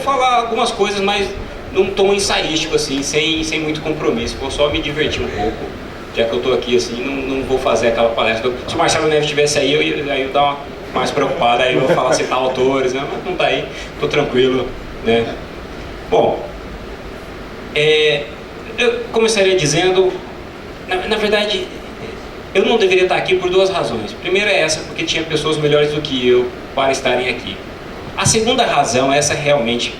falar algumas coisas, mas num tom ensaístico, assim, sem muito compromisso. Vou só me divertir um pouco, já que eu estou aqui, assim, não vou fazer aquela palestra. Se o Marcelo Neves estivesse aí, aí eu dar uma mais preocupado, aí eu vou falar citar autores, né? Mas não está aí, estou tranquilo, né? Bom, eu começaria dizendo, na verdade, eu não deveria estar aqui por duas razões. Primeira é essa, porque tinha pessoas melhores do que eu para estarem aqui. A segunda razão, essa realmente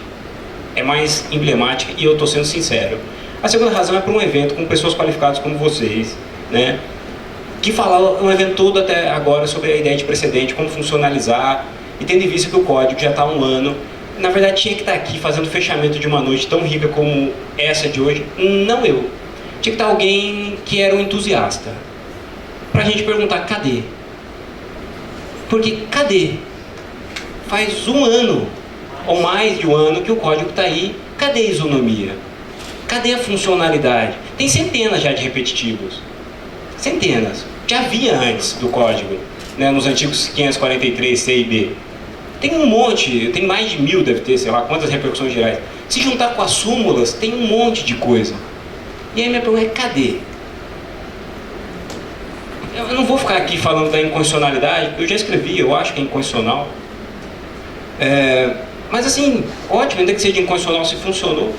é mais emblemática e eu estou sendo sincero. A segunda razão é por um evento com pessoas qualificadas como vocês, né? Que falaram um evento todo até agora sobre a ideia de precedente, como funcionalizar, e tendo em vista que o código já está há um ano, na verdade tinha que estar aqui fazendo o fechamento de uma noite tão rica como essa de hoje, não eu. Tinha que estar alguém que era um entusiasta, para a gente perguntar, cadê? Porque cadê? Faz um ano, ou mais de um ano, que o código está aí, cadê a isonomia? Cadê a funcionalidade? Tem centenas já de repetitivos. Centenas. Já havia antes do código, né, nos antigos 543 C e D. Tem um monte, tem mais de 1000, deve ter, sei lá, quantas repercussões gerais. Se juntar com as súmulas, tem um monte de coisa. E aí minha pergunta é, cadê? Eu não vou ficar aqui falando da inconstitucionalidade, eu já escrevi, eu acho que é inconstitucional. Mas assim, ótimo, ainda que seja inconstitucional se funcionou.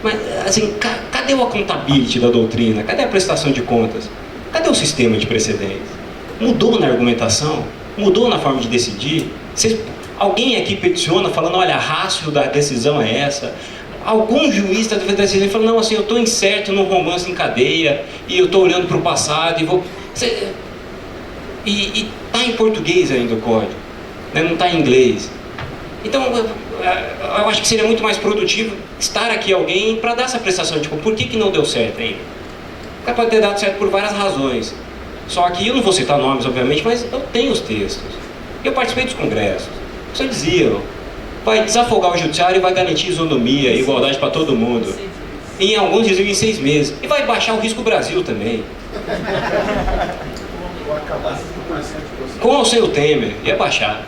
Mas assim, cadê o accountability da doutrina? Cadê a prestação de contas? Cadê o sistema de precedentes? Mudou na argumentação? Mudou na forma de decidir? Alguém aqui peticiona falando, olha, a ratio da decisão é essa? Algum juiz está decidindo falando, não, assim, eu estou incerto num romance em cadeia e eu estou olhando para o passado e vou... E está em português ainda o código, né? Não está em inglês. Então, eu acho que seria muito mais produtivo estar aqui alguém para dar essa prestação de conta. Por que não deu certo ainda? Porque pode ter dado certo por várias razões. Só que eu não vou citar nomes, obviamente, mas eu tenho os textos. Eu participei dos congressos. Você dizia, vai desafogar o judiciário e vai garantir isonomia e igualdade para todo mundo. E em alguns diziam em 6 meses. E vai baixar o risco Brasil também. Com ou sem o Temer, ia baixar.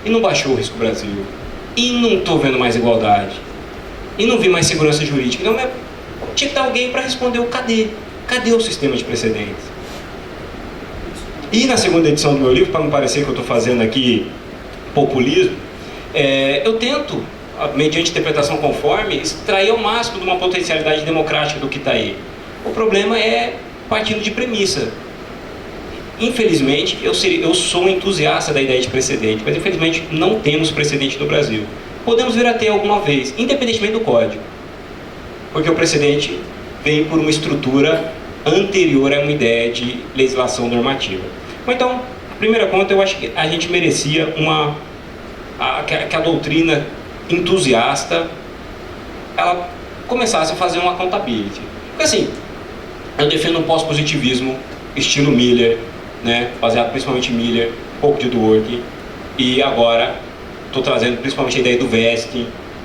E não baixou o risco Brasil. E não estou vendo mais igualdade. E não vi mais segurança jurídica. Então, tinha que ter alguém para responder o cadê? Cadê o sistema de precedentes? E na segunda edição do meu livro, para não parecer que eu estou fazendo aqui populismo, eu tento, mediante interpretação conforme, extrair ao máximo de uma potencialidade democrática do que está aí. O problema é partindo de premissa. Infelizmente, eu sou um entusiasta da ideia de precedente, mas infelizmente não temos precedente no Brasil. Podemos vir a ter alguma vez, independentemente do código, porque o precedente vem por uma estrutura anterior a uma ideia de legislação normativa. Então, primeira conta, eu acho que a gente merecia que a doutrina entusiasta ela começasse a fazer uma accountability. Porque assim, eu defendo um pós-positivismo estilo Miller, né, baseado principalmente em Miller, um pouco de Dworkin, e agora estou trazendo principalmente a ideia do Vest,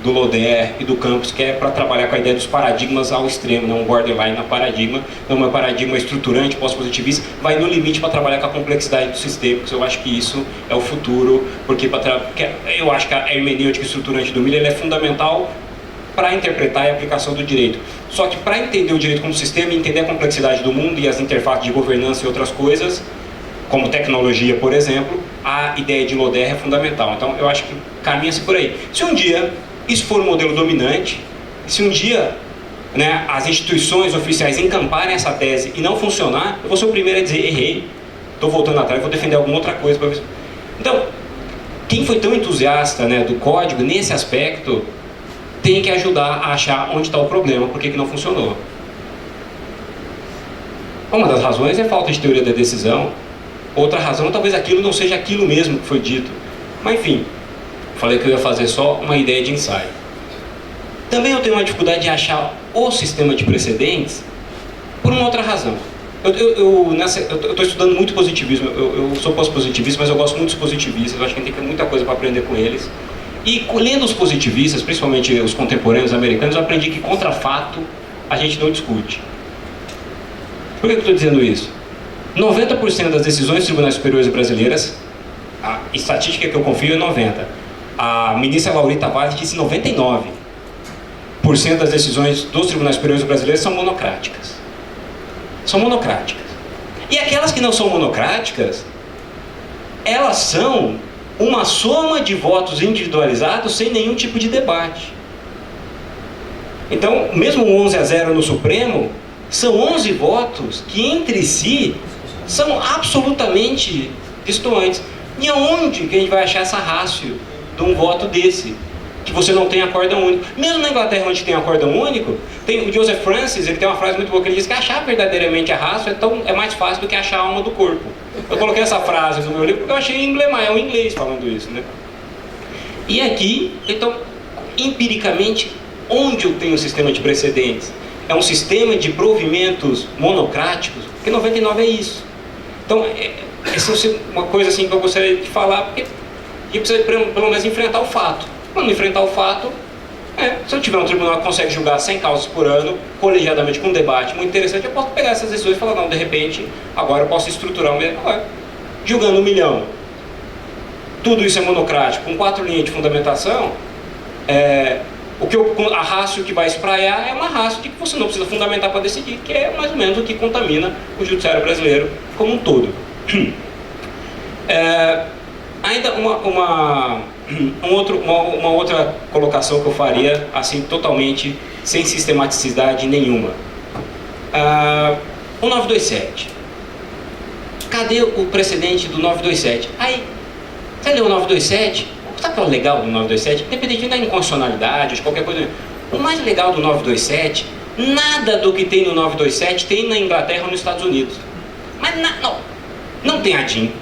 do Loder e do Campos, que é para trabalhar com a ideia dos paradigmas ao extremo, né? Um borderline na paradigma, então um paradigma estruturante, pós-positivista, vai no limite para trabalhar com a complexidade do sistema, porque eu acho que isso é o futuro, porque eu acho que a hermenêutica estruturante do Miller é fundamental para interpretar a aplicação do direito. Só que para entender o direito como sistema e entender a complexidade do mundo e as interfaces de governança e outras coisas, como tecnologia, por exemplo, a ideia de Loder é fundamental. Então eu acho que caminha-se por aí. Se um dia isso for o modelo dominante, se um dia, né, as instituições oficiais encamparem essa tese e não funcionar, eu vou ser o primeiro a dizer, errei, estou voltando atrás, vou defender alguma outra coisa. Então, quem foi tão entusiasta, né, do código nesse aspecto, tem que ajudar a achar onde está o problema, por que não funcionou. Uma das razões é falta de teoria da decisão, outra razão talvez aquilo não seja aquilo mesmo que foi dito. Mas enfim, falei que eu ia fazer só uma ideia de ensaio. Também eu tenho uma dificuldade de achar o sistema de precedentes por uma outra razão. Eu estou estudando muito positivismo, eu sou pós-positivista, mas eu gosto muito dos positivistas, eu acho que a gente tem muita coisa para aprender com eles. E lendo os positivistas, principalmente os contemporâneos americanos, eu aprendi que contra fato a gente não discute. Por que eu estou dizendo isso? 90% das decisões dos tribunais superiores brasileiras, a estatística que eu confio é 90%. A ministra Laurita Tavares disse 99%. das decisões dos tribunais superiores brasileiros são monocráticas. São monocráticas. E aquelas que não são monocráticas, elas são uma soma de votos individualizados sem nenhum tipo de debate. Então, mesmo 11-0 no Supremo, são 11 votos que entre si são absolutamente distantes. E aonde que a gente vai achar essa ratio de um voto desse? Que você não tem acórdão único. Mesmo na Inglaterra, onde tem acórdão único, tem o Joseph Francis, ele tem uma frase muito boa que ele diz que achar verdadeiramente a ratio é mais fácil do que achar a alma do corpo. Eu coloquei essa frase no meu livro porque eu achei emblemático, é um inglês falando isso, né? E aqui, então, empiricamente, onde eu tenho um sistema de precedentes? É um sistema de provimentos monocráticos, porque 99 é isso. Então, essa é uma coisa assim que eu gostaria de falar, porque a gente precisa pelo menos enfrentar o fato. Quando enfrentar o fato, se eu tiver um tribunal que consegue julgar 100 causas por ano, colegiadamente, com um debate muito interessante, eu posso pegar essas decisões e falar, não, de repente, agora eu posso estruturar o meu... Julgando 1 milhão, tudo isso é monocrático, com 4 linhas de fundamentação, a ratio que vai espraiar é uma ratio que você não precisa fundamentar para decidir, que é mais ou menos o que contamina o judiciário brasileiro como um todo. Ainda uma outra colocação que eu faria, assim, totalmente sem sistematicidade nenhuma. O 927. Cadê o precedente do 927? Aí, você leu o 927? Sabe o que é o legal do 927? Independente da inconstitucionalidade, de qualquer coisa. O mais legal do 927, nada do que tem no 927 tem na Inglaterra ou nos Estados Unidos. Mas não tem ADIM.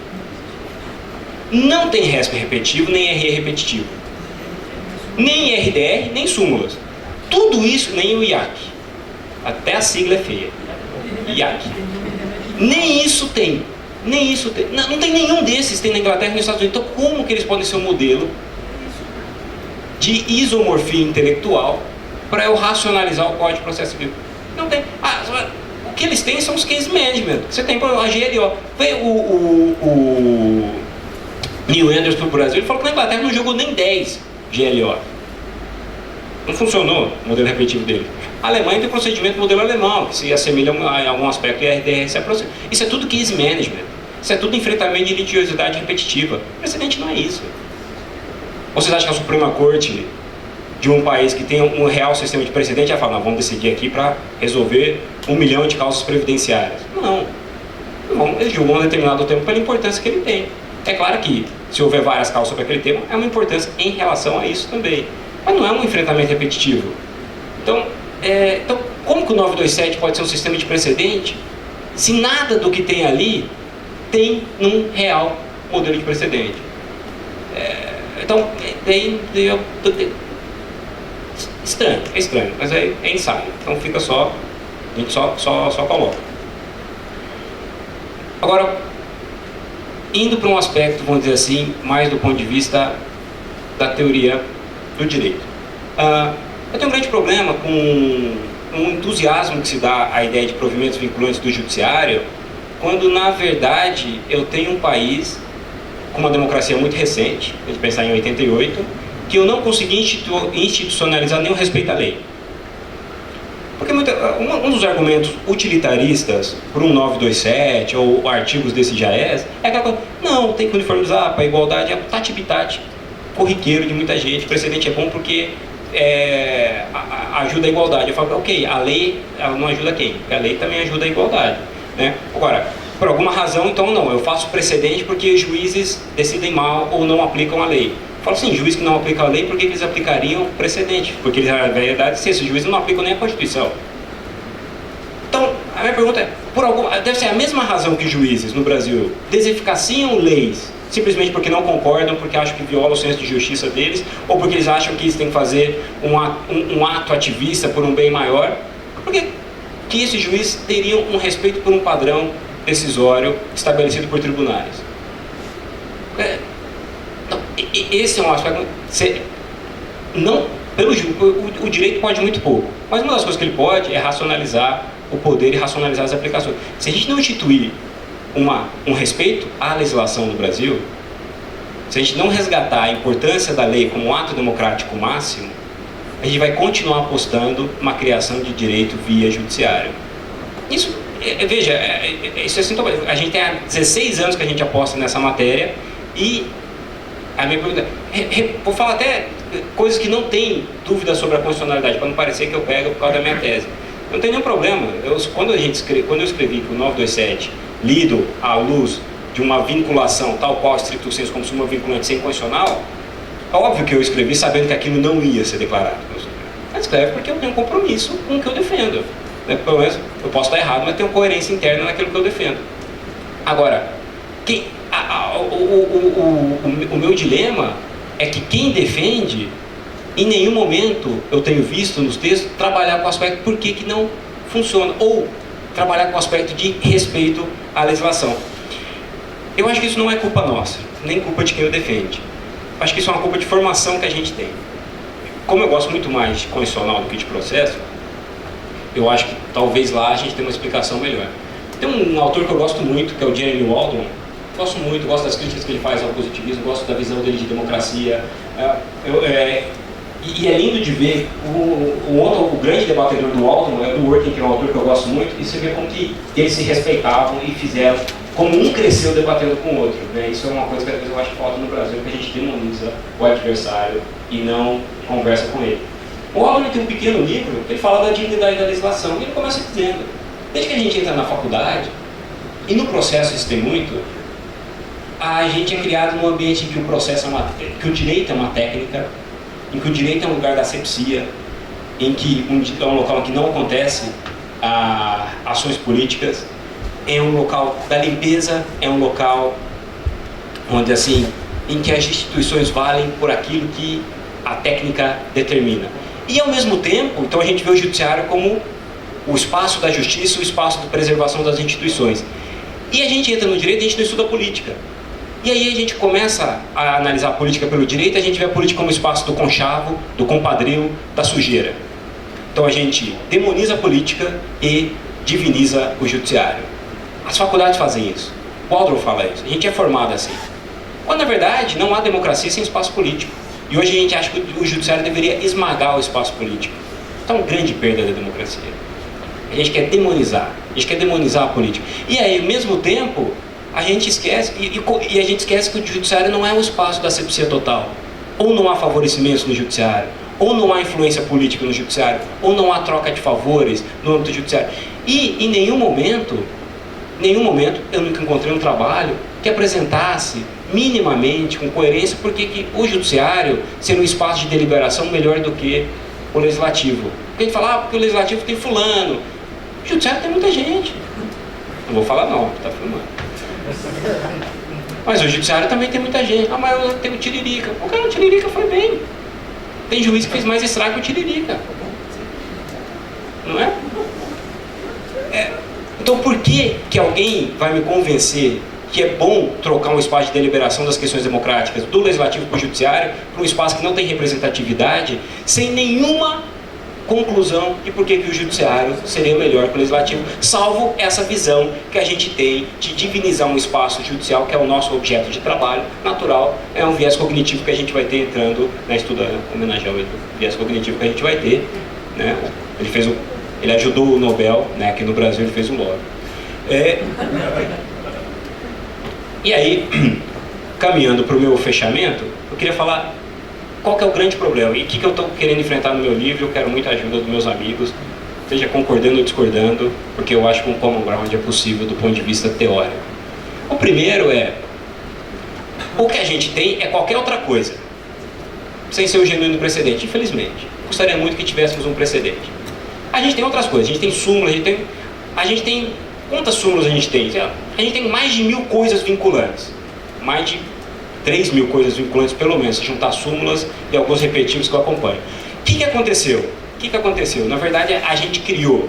Não tem RESP repetitivo, nem RE repetitivo. Nem RDR, nem súmulas. Tudo isso, nem o IAC. Até a sigla é feia. IAC. Nem isso tem. Nem isso tem. Não tem nenhum desses tem na Inglaterra e nos Estados Unidos. Então, como que eles podem ser um modelo de isomorfia intelectual para eu racionalizar o Código de Processo Civil? Não tem. O que eles têm são os case management. Você tem a GLO. Veio o Neil Anderson para o Brasil, ele falou que na Inglaterra não jogou nem 10 GLO. Não funcionou o modelo repetitivo dele. A Alemanha tem procedimento modelo alemão, que se assemelha em algum aspecto e a RDR se aproxima. Isso é tudo case management. Isso é tudo enfrentamento de litigiosidade repetitiva. O precedente não é isso. Ou vocês acham que a Suprema Corte de um país que tem um real sistema de precedente vai falar, não, vamos decidir aqui para resolver 1 milhão de causas previdenciárias? Não. Eles julgam um determinado tempo pela importância que ele tem. É claro que, se houver várias causas sobre aquele tema, é uma importância em relação a isso também. Mas não é um enfrentamento repetitivo. Então, como que o 927 pode ser um sistema de precedente se nada do que tem ali tem num real modelo de precedente? Então, é estranho, mas é ensaio. Então fica só, a gente só coloca. Agora, indo para um aspecto, vamos dizer assim, mais do ponto de vista da teoria do direito. Eu tenho um grande problema com um entusiasmo que se dá à ideia de provimentos vinculantes do judiciário, quando, na verdade, eu tenho um país com uma democracia muito recente, a gente pensar em 88, que eu não consegui institucionalizar nenhum respeito à lei. Porque um dos argumentos utilitaristas por um 927 ou artigos desse JAES é aquela coisa, não, tem que uniformizar para a igualdade, é um tati-bitati corriqueiro de muita gente, o precedente é bom porque ajuda a igualdade. Eu falo, ok, a lei ela não ajuda quem? Porque a lei também ajuda a igualdade, né? Agora, por alguma razão, então não, eu faço precedente porque juízes decidem mal ou não aplicam a lei. Eu falo assim, juiz que não aplica a lei, por que eles aplicariam precedente? Porque eles, na verdade, se esses juízes não aplicam nem a Constituição. Então, a minha pergunta é, deve ser a mesma razão que juízes no Brasil deseficaciam leis simplesmente porque não concordam, porque acham que viola o senso de justiça deles, ou porque eles acham que eles têm que fazer um ato ativista por um bem maior, porque que esses juízes teriam um respeito por um padrão decisório estabelecido por tribunais. Esse é um aspecto... O direito pode muito pouco, mas uma das coisas que ele pode é racionalizar o poder e racionalizar as aplicações. Se a gente não instituir um respeito à legislação no Brasil, se a gente não resgatar a importância da lei como um ato democrático máximo, a gente vai continuar apostando numa criação de direito via judiciário. Isso, veja, isso é sintomático. A gente tem há 16 anos que a gente aposta nessa matéria e a minha pergunta, vou falar até coisas que não tem dúvida sobre a constitucionalidade, para não parecer que eu pego por causa da minha tese. Não tem nenhum problema. Quando eu escrevi que o 927, lido à luz de uma vinculação, tal qual stricto sensu, como se uma vinculante sem constitucional, é óbvio que eu escrevi sabendo que aquilo não ia ser declarado. Mas escreve porque eu tenho um compromisso com o que eu defendo. Pelo menos, eu posso estar errado, mas tenho coerência interna naquilo que eu defendo. Agora, o meu dilema é que quem defende, em nenhum momento eu tenho visto nos textos trabalhar com o aspecto por que não funciona, ou trabalhar com o aspecto de respeito à legislação. Eu acho que isso não é culpa nossa, nem culpa de quem o defende. Acho que isso é uma culpa de formação que a gente tem. Como eu gosto muito mais de constitucional do que de processo, eu acho que talvez lá a gente tenha uma explicação melhor. Tem um autor que eu gosto muito, que é o Jeremy Waldron. Gosto muito, gosto das críticas que ele faz ao positivismo, gosto da visão dele de democracia. E é lindo de ver o grande debatedor do Waldron, é o Dworkin, que é um autor que eu gosto muito, e você vê como que eles se respeitavam e fizeram, como um cresceu debatendo com o outro. Né? Isso é uma coisa que às vezes eu acho que falta no Brasil, que a gente demoniza o adversário e não conversa com ele. O Waldron tem um pequeno livro que ele fala da dignidade da legislação, e ele começa dizendo, desde que a gente entra na faculdade, e no processo isso tem muito, a gente é criado num ambiente em que o processo que o direito é uma técnica, em que o direito é um lugar da asepsia, em que é um local em que não acontece ações políticas, é um local da limpeza, é um local onde assim, em que as instituições valem por aquilo que a técnica determina. E ao mesmo tempo, então a gente vê o judiciário como o espaço da justiça, o espaço de preservação das instituições. E a gente entra no direito e a gente não estuda política. E aí a gente começa a analisar a política pelo direito, a gente vê a política como espaço do conchavo, do compadrio, da sujeira. Então a gente demoniza a política e diviniza o judiciário. As faculdades fazem isso. O Waldron fala isso. A gente é formado assim. Quando na verdade não há democracia sem espaço político. E hoje a gente acha que o judiciário deveria esmagar o espaço político. Então, uma grande perda da democracia. A gente quer demonizar. A gente quer demonizar a política. E aí, ao mesmo tempo, a gente esquece, e a gente esquece que o judiciário não é um espaço da asepsia total. Ou não há favorecimento no judiciário, ou não há influência política no judiciário, ou não há troca de favores no âmbito judiciário. E em nenhum momento eu nunca encontrei um trabalho que apresentasse minimamente, com coerência, porque que o judiciário seria um espaço de deliberação melhor do que o legislativo. Porque a gente fala, porque o legislativo tem fulano, o judiciário tem muita gente. Não vou falar não, está filmando. Mas o judiciário também tem muita gente. Ah, mas eu tenho o Tiririca. O cara, o Tiririca foi bem. Tem juiz que fez mais estrago que o Tiririca. Não é? Então por que alguém vai me convencer que é bom trocar um espaço de deliberação das questões democráticas do legislativo para o judiciário para um espaço que não tem representatividade, sem nenhuma conclusão de por que o judiciário seria melhor que o legislativo, salvo essa visão que a gente tem de divinizar um espaço judicial que é o nosso objeto de trabalho natural, é um viés cognitivo que a gente vai ter entrando na estudando, homenagear o viés cognitivo que a gente vai ter, né? Ele ajudou o Nobel, né? Aqui no Brasil ele fez um lobby. E aí, caminhando para o meu fechamento, eu queria falar qual que é o grande problema e o que eu estou querendo enfrentar no meu livro. Eu quero muita ajuda dos meus amigos, seja concordando ou discordando, porque eu acho que um common ground é possível do ponto de vista teórico. O primeiro o que a gente tem é qualquer outra coisa, sem ser o genuíno precedente, infelizmente. Gostaria muito que tivéssemos um precedente. A gente tem outras coisas, a gente tem súmulas, a gente tem quantas súmulas a gente tem? A gente tem mais de 1000 coisas vinculantes, mais de 3.000 coisas vinculantes pelo menos, se juntar súmulas e alguns repetitivos que eu acompanho. O que aconteceu? Na verdade, a gente criou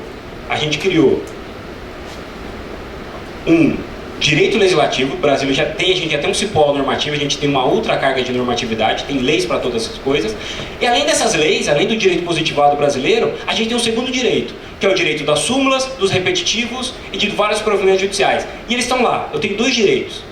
um direito legislativo. O Brasil a gente já tem um cipó normativo, a gente tem uma outra carga de normatividade, tem leis para todas essas coisas. E além dessas leis, além do direito positivado brasileiro, a gente tem um segundo direito, que é o direito das súmulas, dos repetitivos e de vários provimentos judiciais. E eles estão lá. Eu tenho 2 direitos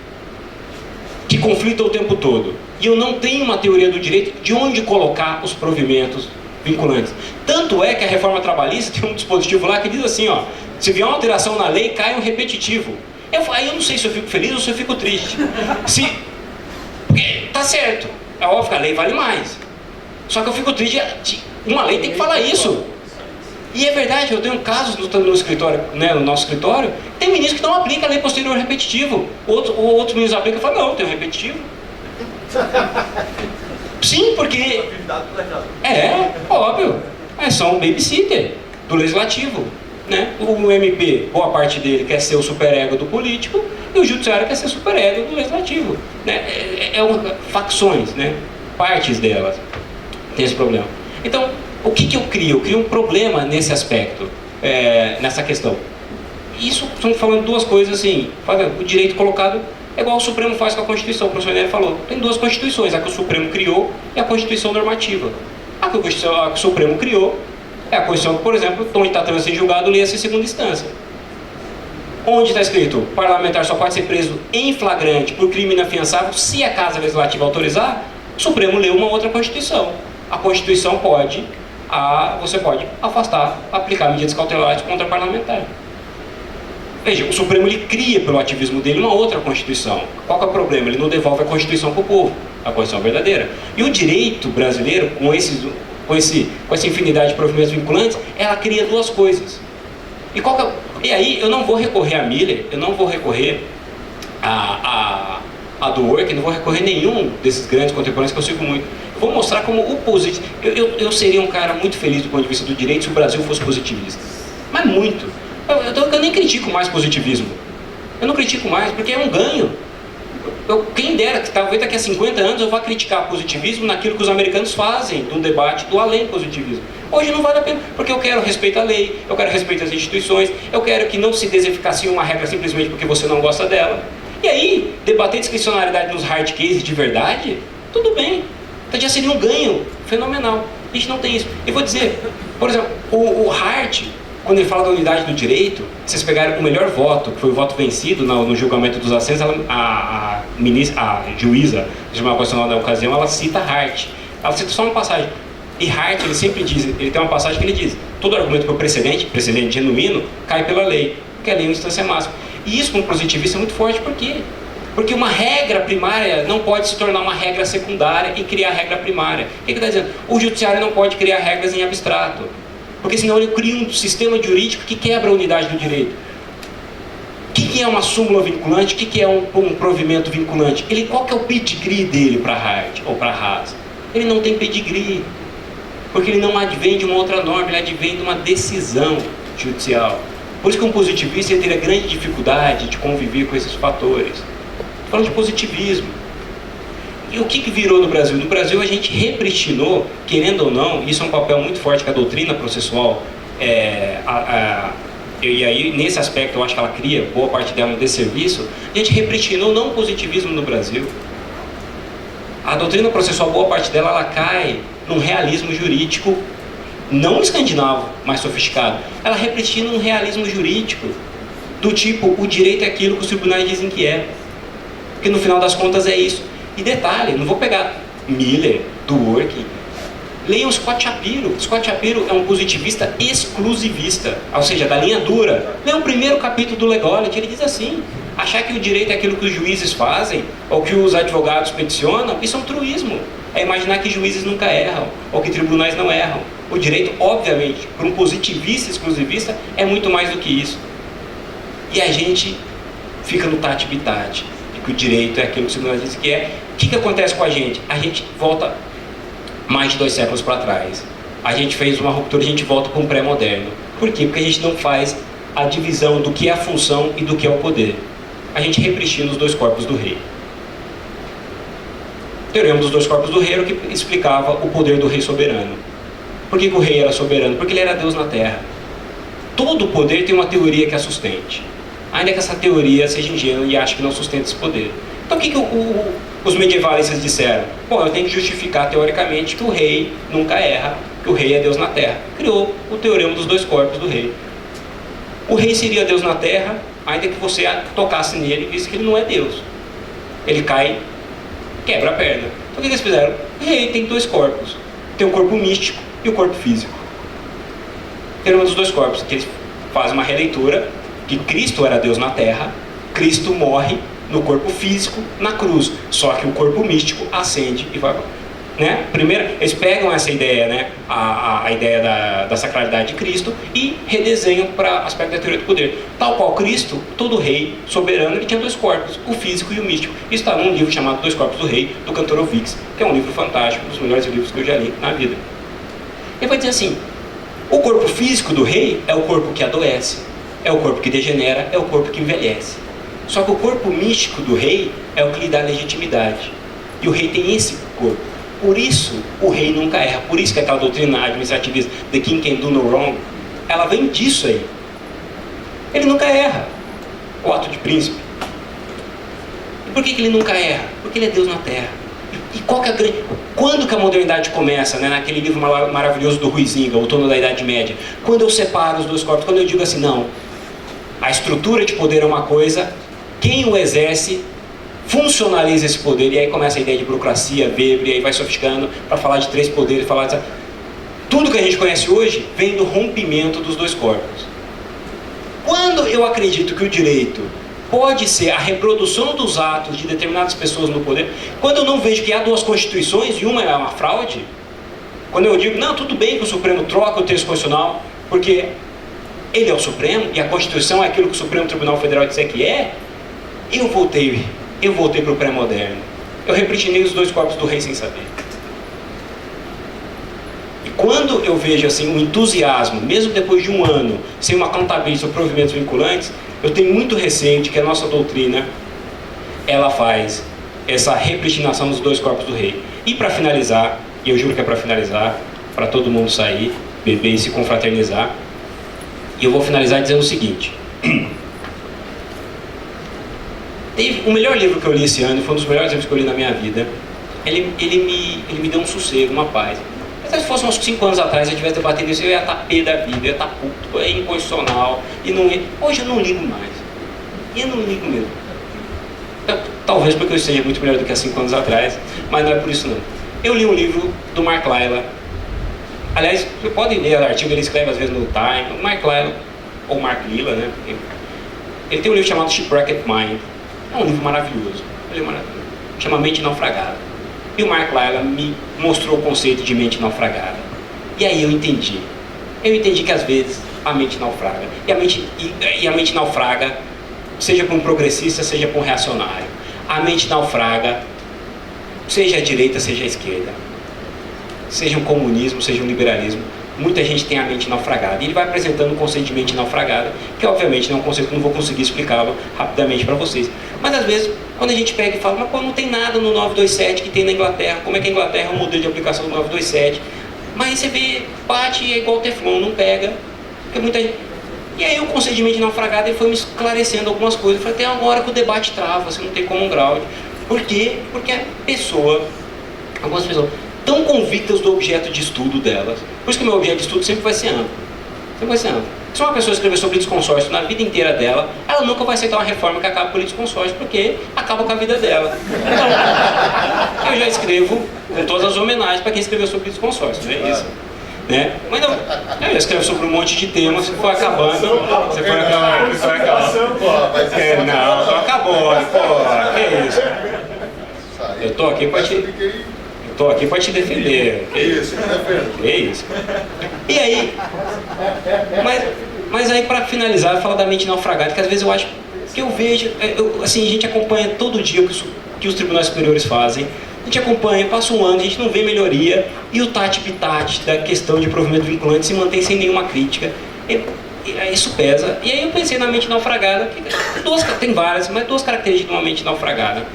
que conflitam o tempo todo. E eu não tenho uma teoria do direito de onde colocar os provimentos vinculantes. Tanto é que a reforma trabalhista tem um dispositivo lá que diz assim, ó, se vier uma alteração na lei, cai um repetitivo. Aí eu não sei se eu fico feliz ou se eu fico triste. Porque tá certo, é óbvio que a lei vale mais. Só que eu fico triste, uma lei tem que falar isso. E é verdade, eu tenho casos no escritório, né, no nosso escritório, tem ministro que não aplica a lei posterior repetitivo. Outros ministros aplicam e falam, não, tem um repetitivo. Sim, porque... óbvio. São um babysitter do legislativo. Né? O MP, boa parte dele quer ser o superego do político e o judiciário quer ser superego do legislativo. Né? Facções, né? Partes delas tem esse problema. Então, o que eu crio? Eu crio um problema nesse aspecto, nessa questão. Isso, estamos falando duas coisas assim, o direito colocado é igual o Supremo faz com a Constituição, o professor Nery falou. Tem duas Constituições, a que o Supremo criou e a Constituição normativa. A que o Supremo criou é a Constituição que, por exemplo, onde está trânsito em julgado, lê-se em segunda instância. Onde está escrito, o parlamentar só pode ser preso em flagrante por crime inafiançável se a Casa Legislativa autorizar, o Supremo leu uma outra Constituição. A Constituição pode, você pode afastar, aplicar medidas cautelares contra parlamentar. Veja, o Supremo ele cria pelo ativismo dele uma outra Constituição. Qual que é o problema? Ele não devolve a Constituição para o povo, a Constituição verdadeira. E o direito brasileiro, com essa infinidade de provimentos vinculantes, ela cria duas coisas. E aí eu não vou recorrer a Miller, eu não vou recorrer a Dworkin, não vou recorrer a nenhum desses grandes contemporâneos que eu sigo muito. Eu vou mostrar como o positivo... Eu seria um cara muito feliz do ponto de vista do direito se o Brasil fosse positivista. Mas muito. Eu nem critico mais positivismo. Eu não critico mais, porque é um ganho. Quem dera que talvez daqui a 50 anos eu vá criticar positivismo naquilo que os americanos fazem, do debate do além positivismo. Hoje não vale a pena, porque eu quero respeito à lei, eu quero respeito às instituições, eu quero que não se deseficacie uma regra simplesmente porque você não gosta dela. E aí, debater discricionariedade nos hard cases de verdade, tudo bem. Então já seria um ganho fenomenal. A gente não tem isso. E vou dizer, por exemplo, o Hart, quando ele fala da unidade do direito, vocês pegaram o melhor voto, que foi o voto vencido no julgamento dos assentos, a juíza do Tribunal Constitucional da ocasião, ela cita Hart. Ela cita só uma passagem. E Hart, ele sempre diz, ele tem uma passagem que ele diz, todo argumento por precedente genuíno, cai pela lei, porque a lei é uma instância máxima. E isso, como positivista, é muito forte, por quê? Porque uma regra primária não pode se tornar uma regra secundária e criar regra primária. O que ele está dizendo? O judiciário não pode criar regras em abstrato. Porque senão ele cria um sistema jurídico que quebra a unidade do direito. O que é uma súmula vinculante? O que é um provimento vinculante? Qual que é o pedigree dele para Hart ou para Haas? Ele não tem pedigree. Porque ele não advém de uma outra norma, ele advém de uma decisão judicial. Por isso que um positivista teria grande dificuldade de conviver com esses fatores. Estou falando de positivismo. E o que virou no Brasil? No Brasil a gente repristinou, querendo ou não, isso é um papel muito forte que a doutrina processual, e aí nesse aspecto eu acho que ela cria, boa parte dela, um desserviço, a gente repristinou não o positivismo no Brasil. A doutrina processual, boa parte dela, ela cai num realismo jurídico, não escandinavo, mais sofisticado. Ela repristina um realismo jurídico, do tipo, o direito é aquilo que os tribunais dizem que é. Porque no final das contas é isso. E detalhe, não vou pegar Miller, Dworkin, leiam Scott Shapiro. Scott Shapiro é um positivista exclusivista, ou seja, da linha dura. Leia o primeiro capítulo do Legality, ele diz assim, achar que o direito é aquilo que os juízes fazem, ou que os advogados peticionam, isso é um truísmo. É imaginar que juízes nunca erram, ou que tribunais não erram. O direito, obviamente, para um positivista exclusivista, é muito mais do que isso. E a gente fica no tati-bitate, de que o direito é aquilo que os tribunais dizem que é. O que acontece com a gente? A gente volta mais de 2 séculos para trás. A gente fez uma ruptura, a gente volta para um pré-moderno. Por quê? Porque a gente não faz a divisão do que é a função e do que é o poder. A gente repristina os 2 corpos do rei. O teorema dos 2 corpos do rei era o que explicava o poder do rei soberano. Por que o rei era soberano? Porque ele era Deus na terra. Todo poder tem uma teoria que a sustente. Ainda que essa teoria seja ingênua e ache que não sustenta esse poder. Então o que os medievalistas disseram? Bom, eu tenho que justificar teoricamente que o rei nunca erra, que o rei é Deus na terra. Criou o teorema dos 2 corpos do rei. O rei seria Deus na terra, ainda que você tocasse nele e visse que ele não é Deus. Ele cai, quebra a perna. Então o que eles fizeram? O rei tem 2 corpos. Tem um corpo místico, e o corpo físico. Fenômeno dos dois corpos, que eles fazem uma releitura que Cristo era Deus na Terra, Cristo morre no corpo físico na cruz, só que o corpo místico ascende e vai... Né? Primeiro, eles pegam essa ideia, né? a ideia da sacralidade de Cristo e redesenham para aspecto da teoria do poder. Tal qual Cristo, todo rei soberano, ele tinha dois corpos, o físico e o místico. Isso está num livro chamado Dois Corpos do Rei, do Kantorowicz, que é um livro fantástico, um dos melhores livros que eu já li na vida. Ele vai dizer assim, o corpo físico do rei é o corpo que adoece, é o corpo que degenera, é o corpo que envelhece. Só que o corpo místico do rei é o que lhe dá legitimidade. E o rei tem esse corpo. Por isso, o rei nunca erra. Por isso que aquela doutrina administrativista, the king can do no wrong, ela vem disso aí. Ele nunca erra. O ato de príncipe. E por que ele nunca erra? Porque ele é Deus na Terra. E qual que é a grande... Quando que a modernidade começa, né? Naquele livro maravilhoso do Huizinga, O Outono da Idade Média. Quando eu separo os dois corpos, quando eu digo assim, não, a estrutura de poder é uma coisa, quem o exerce funcionaliza esse poder, e aí começa a ideia de burocracia, Weber, e aí vai sofisticando para falar de três poderes, falar de... Tudo que a gente conhece hoje vem do rompimento dos dois corpos. Quando eu acredito que o direito pode ser a reprodução dos atos de determinadas pessoas no poder, quando eu não vejo que há duas constituições e uma é uma fraude, quando eu digo, não, tudo bem que o Supremo troca o texto constitucional, porque ele é o Supremo, e a Constituição é aquilo que o Supremo Tribunal Federal disser que é, eu voltei para o pré-moderno. Eu repristinei os dois corpos do rei sem saber. E quando eu vejo assim, um entusiasmo, mesmo depois de um ano, sem uma accountability ou provimentos vinculantes, eu tenho muito receio de que a nossa doutrina, ela faz essa repristinação dos dois corpos do rei. E para finalizar, e eu juro que é para finalizar, para todo mundo sair, beber e se confraternizar, e eu vou finalizar dizendo o seguinte... O melhor livro que eu li esse ano, foi um dos melhores livros que eu li na minha vida, ele me deu um sossego, uma paz. Se fosse uns 5 anos atrás, eu tivesse debatido isso, eu ia estar pé da vida, eu ia estar puto, é inconstitucional, e não ia... Hoje eu não ligo mais. E eu não ligo mesmo. Talvez porque eu esteja muito melhor do que há 5 anos atrás, mas não é por isso não. Eu li um livro do Mark Lilla. Aliás, você pode ler o artigo, ele escreve às vezes no Time. O Mark Lilla, ou Mark Lilla, né? Ele tem um livro chamado Shipwrecked Mind. É um livro maravilhoso. Chama Mente Naufragada. E o Mark Lilla me mostrou o conceito de mente naufragada. E aí eu entendi. Eu entendi que às vezes a mente naufraga. E a mente naufraga, seja para um progressista, seja para um reacionário. A mente naufraga, seja a direita, seja a esquerda. Seja um comunismo, seja um liberalismo. Muita gente tem a mente naufragada. E ele vai apresentando o conceito de mente naufragada, que obviamente não é um conceito que eu não vou conseguir explicá-lo rapidamente para vocês. Mas às vezes, quando a gente pega e fala, mas pô, não tem nada no 927 que tem na Inglaterra, como é que a Inglaterra é o modelo de aplicação do 927? Mas aí você vê, bate, é igual Teflon, não pega. Porque muita gente... E aí o conceito de mente naufragada ele foi me esclarecendo algumas coisas. Foi até uma hora que o debate trava, você não tem como um grau. Por quê? Porque a pessoa, algumas pessoas, tão convictas do objeto de estudo delas. Por isso que o meu objeto de estudo sempre vai ser amplo. Sempre vai ser amplo. Se uma pessoa escrever sobre litisconsórcio na vida inteira dela, ela nunca vai aceitar uma reforma que acabe com o litisconsórcio, porque acaba com a vida dela. Então, eu já escrevo com todas as homenagens para quem escreveu sobre litisconsórcio, não é isso? Né? Mas não, eu escrevo sobre um monte de temas, se for acabando, você foi acabando, você vai acabando. Não acabou, pô, que isso? Eu tô aqui para te... Estou aqui para te defender. Que isso? E aí, mas aí para finalizar, eu falo da mente naufragada, que às vezes eu acho que eu vejo, assim, a gente acompanha todo dia o que os tribunais superiores fazem, a gente acompanha, passa um ano, a gente não vê melhoria, e o tati-pitate da questão de provimento vinculante se mantém sem nenhuma crítica. Isso pesa. E aí eu pensei na mente naufragada, que tem várias, mas duas características de uma mente naufragada.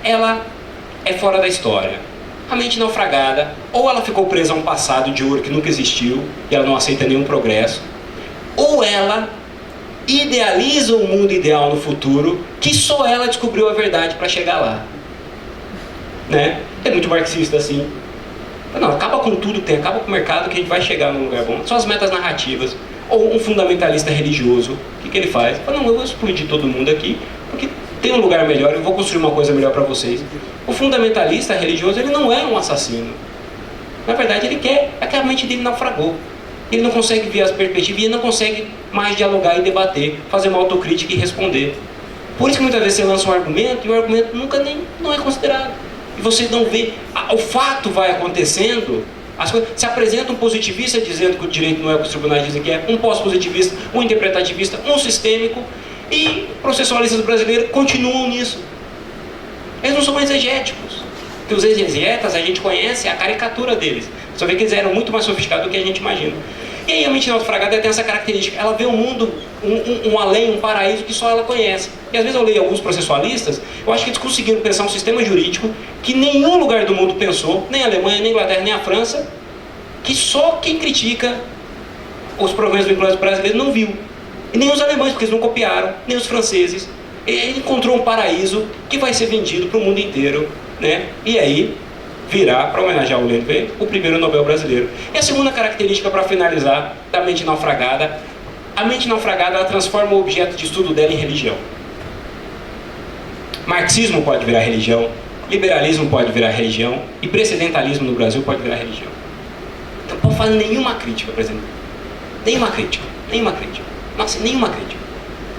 Ela é fora da história. A mente naufragada, ou ela ficou presa a um passado de ouro que nunca existiu, e ela não aceita nenhum progresso, ou ela idealiza um mundo ideal no futuro, que só ela descobriu a verdade para chegar lá. Né? Tem muito marxista assim. Não, acaba com tudo que tem, acaba com o mercado que a gente vai chegar num lugar bom. São as metas narrativas. Ou um fundamentalista religioso, o que ele faz? Fala, não, eu vou explodir todo mundo aqui, porque tem um lugar melhor, eu vou construir uma coisa melhor para vocês. O fundamentalista religioso, ele não é um assassino. Na verdade, ele quer, é que a mente dele naufragou. Ele não consegue ver as perspectivas e ele não consegue mais dialogar e debater, fazer uma autocrítica e responder. Por isso que muitas vezes você lança um argumento e o argumento nunca nem não é considerado. E você não vê, o fato vai acontecendo, as coisas, se apresenta um positivista dizendo que o direito não é o que os tribunais dizem que é, um pós-positivista, um interpretativista, um sistêmico, e processualistas brasileiros continuam nisso. Eles não são exegéticos. Porque os exegetas a gente conhece a caricatura deles. Só vê que eles eram muito mais sofisticados do que a gente imagina. E aí a mente naufragada tem essa característica. Ela vê um mundo, um além, um paraíso que só ela conhece. E às vezes eu leio alguns processualistas, eu acho que eles conseguiram pensar um sistema jurídico que nenhum lugar do mundo pensou, nem a Alemanha, nem a Inglaterra, nem a França, que só quem critica os problemas vinculados brasileiros não viu. E nem os alemães, porque eles não copiaram, nem os franceses. Ele encontrou um paraíso que vai ser vendido para o mundo inteiro, né? E aí virá, para homenagear o Lênin, o primeiro Nobel brasileiro. E a segunda característica, para finalizar, da mente naufragada: a mente naufragada, ela transforma o objeto de estudo dela em religião. Marxismo pode virar religião, liberalismo pode virar religião, e precedentalismo no Brasil pode virar religião. Então não pode fazer nenhuma crítica, por exemplo. Nenhuma crítica. Nossa, nenhuma crítica.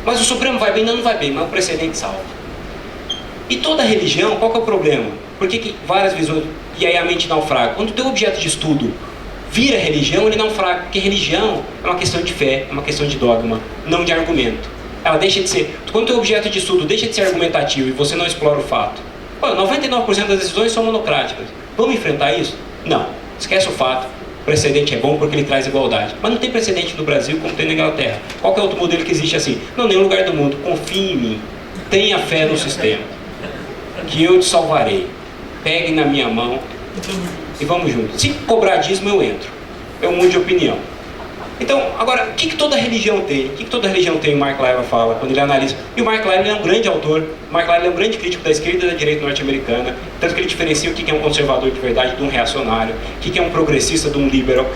Mas o Supremo vai bem? Não vai bem, mas o precedente salva. E toda religião, qual que é o problema? Por que várias visões, e aí a mente naufraga? Quando o teu objeto de estudo vira religião, ele naufraga, porque religião é uma questão de fé, é uma questão de dogma, não de argumento. Ela deixa de ser, quando o teu objeto de estudo deixa de ser argumentativo e você não explora o fato, 99% das decisões são monocráticas. Vamos enfrentar isso? Não. Esquece o fato. O precedente é bom porque ele traz igualdade. Mas não tem precedente no Brasil como tem na Inglaterra. Qual que é outro modelo que existe assim? Não, nenhum lugar do mundo. Confie em mim. Tenha fé no sistema. Que eu te salvarei. Pegue na minha mão e vamos juntos. Se cobrar dízimo, eu entro. Eu mudo de opinião. Então, agora, o que toda religião tem? O que toda religião tem, o Mark Levin fala, quando ele analisa? E o Mark Levin é um grande autor, o Mark Levin é um grande crítico da esquerda e da direita norte-americana, tanto que ele diferencia o que é um conservador de verdade de um reacionário, o que é um progressista de um liberal.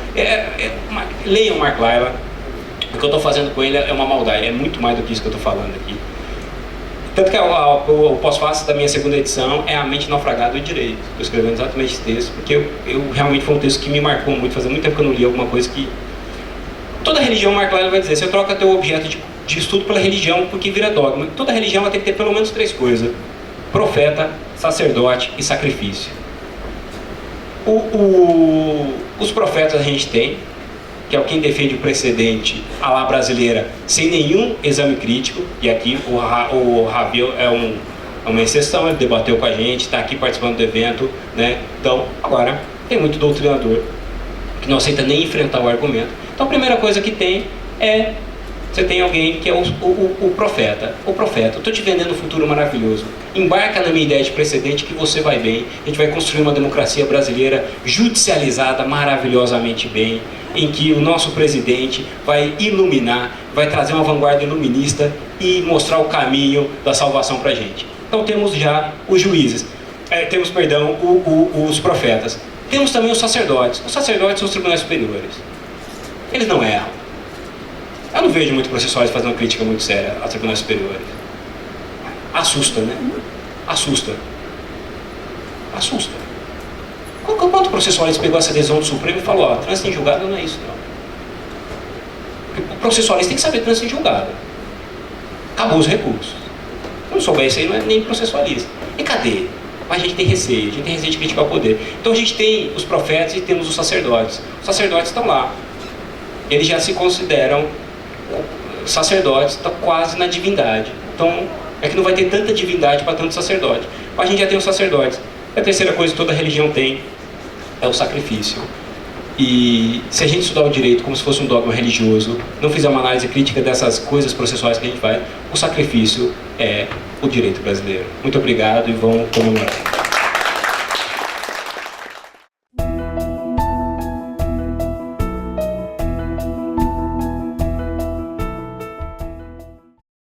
Leiam o Mark Levin. O que eu estou fazendo com ele é uma maldade, é muito mais do que isso que eu estou falando aqui. Tanto que o pós-fácil da minha segunda edição é A Mente Naufragada do Direito. Estou escrevendo exatamente esse texto, porque eu realmente foi um texto que me marcou muito, fazia muito tempo que eu não li alguma coisa que... Toda religião, Mark Levin vai dizer, você troca teu objeto de estudo pela religião porque vira dogma. Toda religião ela tem que ter pelo menos 3 coisas: profeta, sacerdote e sacrifício. Os profetas a gente tem, que é quem defende o precedente à la brasileira sem nenhum exame crítico, e aqui o Ravel é uma exceção, ele debateu com a gente, está aqui participando do evento, né? Então, agora, tem muito doutrinador que não aceita nem enfrentar o argumento. Então a primeira coisa que tem é, você tem alguém que é o profeta. O profeta, eu estou te vendendo um futuro maravilhoso. Embarca na minha ideia de precedente que você vai bem. A gente vai construir uma democracia brasileira judicializada maravilhosamente bem, em que o nosso presidente vai iluminar, vai trazer uma vanguarda iluminista e mostrar o caminho da salvação para a gente. Então temos já os juízes, os profetas. Temos também os sacerdotes. Os sacerdotes são os tribunais superiores. Eles não erram. Eu não vejo muito processuais fazendo uma crítica muito séria aos tribunais superiores. Assusta, né? Assusta. Quanto processualista pegou essa decisão do Supremo e falou, trânsito em julgado não é isso, não. Porque o processualista tem que saber trânsito em julgado. Acabou os recursos. Se não souber isso aí, não é nem processualista. E cadê? Mas a gente tem receio de criticar o poder. Então a gente tem os profetas e temos os sacerdotes. Os sacerdotes estão lá. Eles já se consideram sacerdotes, estão quase na divindade. Então, é que não vai ter tanta divindade para tanto sacerdote. Mas a gente já tem os sacerdotes. E a terceira coisa que toda religião tem é o sacrifício. E se a gente estudar o direito como se fosse um dogma religioso, não fizer uma análise crítica dessas coisas processuais que a gente vai, o sacrifício é o direito brasileiro. Muito obrigado e vamos comemorar.